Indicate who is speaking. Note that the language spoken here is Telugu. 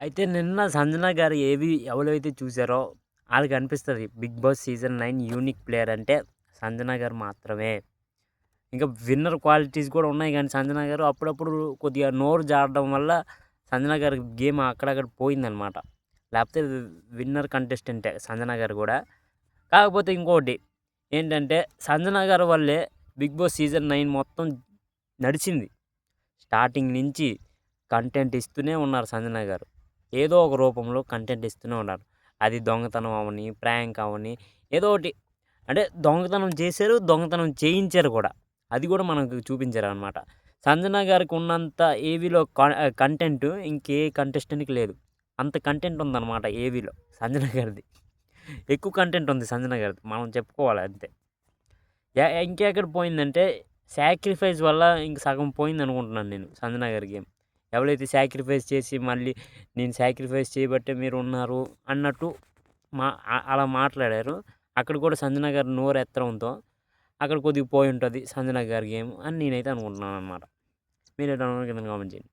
Speaker 1: అయితే నిన్న సంజన గారు ఎవరైతే చూసారో ఆళ్ళకి అనిపిస్తది 'Bigg Boss' season 9 unique player అంటే సంజన గారు మాత్రమే. ఇంకా విన్నర్ క్వాలిటీస్ కూడా ఉన్నాయి గానీ సంజన గారు అప్పుడప్పుడు కొద్దిగా నోరు జారడం వల్ల సంజన గారి గేమ్ అక్కడక్కడ పోయిందనమాట. లేపోతే విన్నర్ కంటెస్టెంటే సంజన గారు గూడా. కాకపోతే ఇంకోటి ఏంటంటే సంజన గారి వల్లే 'బిగ్ బాస్' సీజన్ 9 మొత్తం నడిచింది. స్టార్టింగ్ నుంచి కంటెంట్ ఇస్తూనే ఉన్నారు సంజన గారు. ఏదో ఒక రూపంలో కంటెంట్ ఇస్తూనే ఉన్నారు. అది దొంగతనం అవ్వని, ప్రాంక్ అవ్వని ఏదో ఒకటి. అంటే దొంగతనం చేశారు, దొంగతనం చేయించారు కూడా. అది కూడా మనకు చూపించారనమాట. సంజన గారికి ఉన్నంత ఏవీలో కంటెంట్ ఇంకే కంటెస్టెంట్‌కి లేదు. అంత కంటెంట్ ఉందనమాట ఏవీలో సంజన గారిది. ఎక్కువ కంటెంట్ ఉంది సంజన గారిది. మనం చెప్పుకోవాలి అంతే. ఇంకెక్కడ పోయిందంటే సాక్రిఫైస్ వల్ల ఇంక సగం పోయిందనుకుంటున్నాను నేను సంజన గారి గేమ్. ఎవరైతే సాక్రిఫైస్ చేసి మళ్ళీ నేను సాక్రిఫైస్ చేయబట్టే మీరున్నారు అన్నట్టు అలా మాట్లాడారు. అక్కడ కూడా సంజన గారు నోరెత్తడంతో అక్కడ కొద్దిగా పోయుంటది సంజన గారి గేమ్ అని నేనైతే అనుకుంటున్నాననమాట. మీరేటనుకున్నారో కింద కామెంట్ చేయండి.